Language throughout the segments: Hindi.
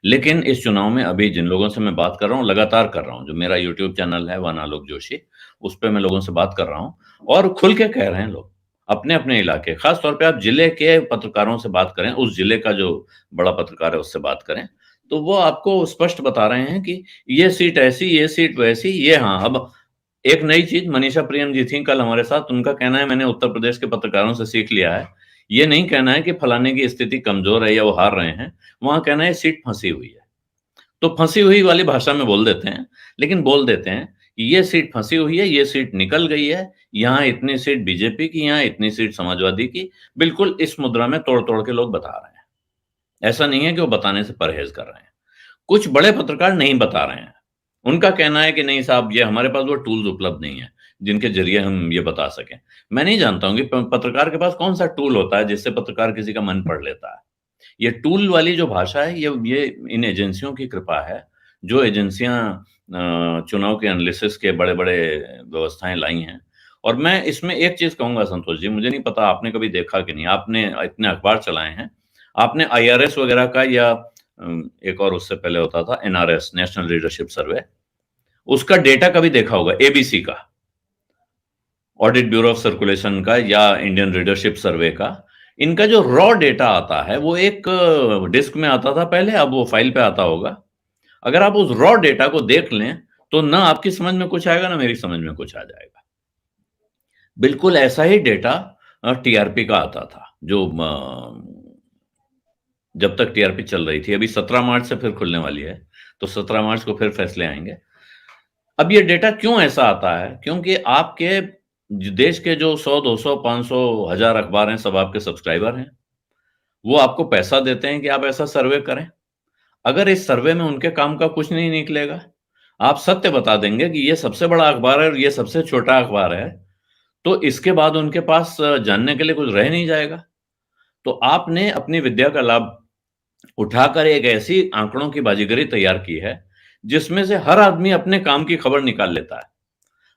लेकिन इस चुनाव में अभी जिन लोगों से मैं बात कर रहा हूँ, लगातार कर रहा हूँ, जो मेरा यूट्यूब चैनल है वन आलोक जोशी, उस पे मैं लोगों से बात कर रहा हूँ और खुल के कह रहे हैं लोग, अपने-अपने इलाके, खास तौर पे आप जिले के पत्रकारों से बात करें, उस जिले का जो बड़ा पत्रकार है उससे बात करें, तो वो आपको स्पष्ट बता रहे हैं कि ये सीट ऐसी, ये सीट वैसी, ये हाँ, अब एक नई चीज़ मनीषा प्रियम जी थी कल हमारे साथ, उनका कहना है मैंने उत्तर प्रदेश के पत्रकारों से सीख लिया है, ये नहीं कहना है कि फलाने की स्थिति कमज़ोर है या वो हार रहे हैं, वहाँ कहना है सीट फँसी हुई है। तो फँसी हुई वाली भाषा में बोल देते हैं, लेकिन बोल देते हैं कि ये सीट फँसी हुई है, ये सीट निकल गई है, यहाँ इतनी सीट बीजेपी की, यहाँ इतनी सीट समाजवादी की, बिल्कुल इस मुद्रा में तोड़-तोड़ के लोग बता रहे हैं। ऐसा नहीं है कि वो बताने से परहेज़ कर रहे हैं। कुछ बड़े पत्रकार नहीं बता रहे हैं। उनका कहना है कि नहीं साहब ये हमारे पास वो टूल्स उपलब्ध नहीं है, जिनके ज़रिए हम ये बता सकें। मैं नहीं जानता हूँ कि प पत्रकार के पास कौन-सा टूल होता है जिससे पत्रकार किसी का मन पढ़ लेता है। ये टूल वाली जो भाषा है ये इन एजेंसियों की कृपा है, जो एजेंसियाँ चुनाव के एनालिसिस के बड़े-बड़े व्यवस्थाएँ लाई हैं। और मैं इसमें एक चीज़ कहूँगा संतोष जी, मुझे नहीं पता आपने कभी देखा कि नहीं, आपने इतने अखबार चलाए हैं, आपने आईआरएस वगैरह का या एक और उससे पहले होता था एनआरएस नेशनल रीडरशिप सर्वे, उसका डेटा कभी देखा होगा एबीसी का, ऑडिट ब्यूरो ऑफ सर्कुलेशन का या इंडियन रीडरशिप सर्वे का, इनका जो रॉ डेटा आता है वो एक डिस्क में आता था पहले, अब वो फाइल पे आता होगा। अगर आप उस रॉ डेटा को देख लें, तो ना आपकी समझ में कुछ आएगा, ना मेरी समझ में कुछ आ जाएगा। बिल्कुल ऐसा ही डेटा टीआरपी का आता था, जो जब तक टीआरपी चल रही थी। अभी 17 मार्च से फिर खुलने वाली है, तो 17 मार्च को फिर फैसले आएँगे। अब ये डेटा क्यों ऐसा आता है? क्योंकि आपके देश के जो 100, 200, 500, 1000 अखबार हैं, सब आपके सब्सक्राइबर हैं। वो आपको पैसा देते हैं कि आप ऐसा सर्वे करें। अगर इस सर्वे में उनके काम का कुछ नहीं निकलेगा, आप सत्य बता देंगे कि ये सबसे बड़ा अखबार है और ये सबसे छोटा अखबार है, तो इसके बाद उनके पास जानने के लिए कुछ रह नहीं जाएगा। तो आपने अपनी विद्या का लाभ उठाकर एक ऐसी आंकड़ों की बाजीगरी तैयार की है, जिसमें से हर आदमी अपने काम की खबर निकाल लेता है।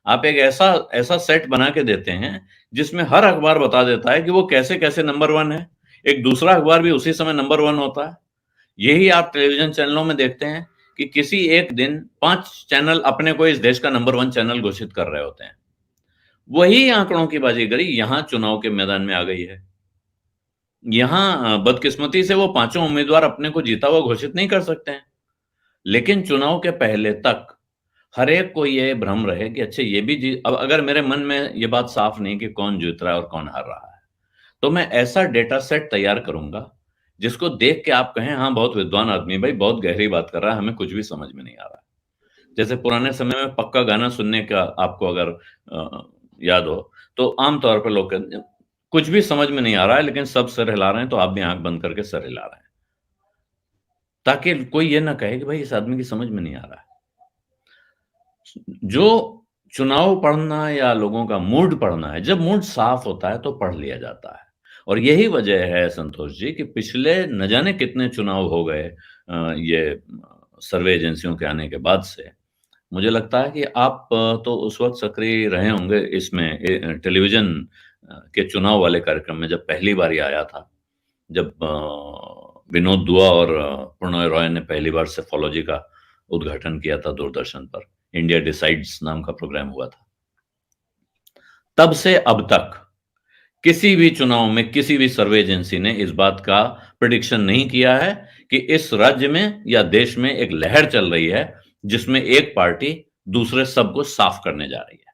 आप एक ऐसा ऐसा सेट बना के देते हैं, जिसमें हर अखबार बता देता है कि वो कैसे-कैसे नंबर 1 है। एक दूसरा अखबार भी उसी समय नंबर 1 होता है। यही आप टेलीविज़न चैनलों में देखते हैं कि किसी एक दिन 5 चैनल अपने को इस देश का नंबर 1 चैनल घोषित कर रहे होते हैं। वही आंकड़ों की बाजीगरी यहाँ चुनाव के मैदान में आ गई है। यहाँ बदकिस्मती से वो पाँचों उम्मीदवार अपने को जीता हुआ घोषित नहीं कर सकते हैं। लेकिन चुनाव के पहले तक हर एक को ये भ्रम रहे कि अच्छा ये भी जी अब अगर मेरे मन में ये बात साफ नहीं कि कौन जीत रहा है और कौन हार रहा है, तो मैं ऐसा डेटा सेट तैयार करूँगा, जिसको देख के आप कहें हाँ, बहुत विद्वान आदमी भाई बहुत गहरी बात कर रहा है, हमें कुछ भी समझ में नहीं आ रहा है। जैसे पुराने समय में पक्का गाना सुनने का आपको अगर याद हो, तो आम तौर पे लोग कहते कुछ भी समझ में नहीं आ रहा है, लेकिन सब सिर हिला रहे हैं, तो आप भी आँख बंद करके सर हिला रहे हैं। ताकि कोई ये ना कहे कि भाई इस आदमी की समझ में नहीं आ रहा है। जो चुनाव पढ़ना या लोगों का मूड पढ़ना है, जब मूड साफ होता है तो पढ़ लिया जाता है। और यही वजह है संतोष जी कि पिछले न जाने कितने चुनाव हो गए ये सर्वे एजेंसियों के आने के बाद से। मुझे लगता है कि आप तो उस वक़्त सक्रिय रहे होंगे इसमें टेलीविज़न के चुनाव वाले कार्यक्रम में जब पहली बार ये आया था। जब विनोद दुआ और प्रणय रॉय ने पहली बार सेफोलॉजी का उद्घाटन किया था दूरदर्शन पर, इंडिया डिसाइड्स नाम का प्रोग्राम हुआ था। तब से अब तक किसी भी चुनाव में किसी भी सर्वे एजेंसी ने इस बात का प्रेडिक्शन नहीं किया है कि इस राज्य में या देश में एक लहर चल रही है, जिसमें एक पार्टी दूसरे सबको साफ करने जा रही है।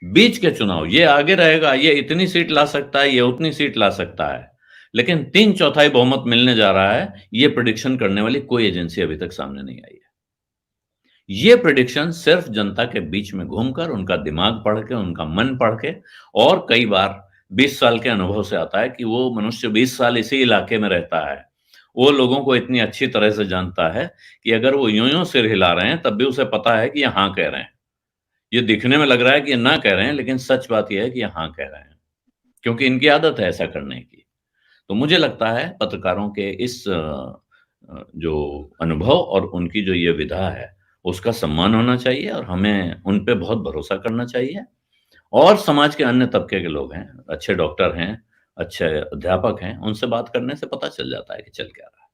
बीच के चुनाव ये आगे रहेगा, ये इतनी सीट ला सकता है, ये उतनी सीट ला सकता है। लेकिन 3/4 बहुमत मिलने जा रहा है, ये प्रेडिक्शन करने वाली कोई एजेंसी अभी तक सामने नहीं आई है। ये प्रेडिक्शन सिर्फ जनता के बीच में घूमकर, उनका दिमाग पढ़ के, उनका मन पढ़ के और कई बार 20 साल के अनुभव से आता है कि वो मनुष्य 20 साल इसी इलाके में रहता है। वो लोगों को इतनी अच्छी तरह से जानता है कि अगर वो यूँ-यूँ सिर हिला रहे हैं, तब भी उसे पता है कि ये हाँ कह रहे हैं। ये दिखने में लग रहा है कि ये ना कह रहे हैं, लेकिन सच बात ये है कि ये हाँ कह रहे हैं, क्योंकि इनकी आदत है ऐसा करने की। तो मुझे लगता है पत्रकारों के इस जो अनुभव और उनकी जो ये विधा है, उसका सम्मान होना चाहिए और हमें उन पे बहुत भरोसा करना चाहिए। और समाज के अन्य तबके के लोग हैं, अच्छे डॉक्टर हैं, अच्छे अध्यापक हैं, उनसे बात करने से पता चल जाता है कि चल क्या रहा है।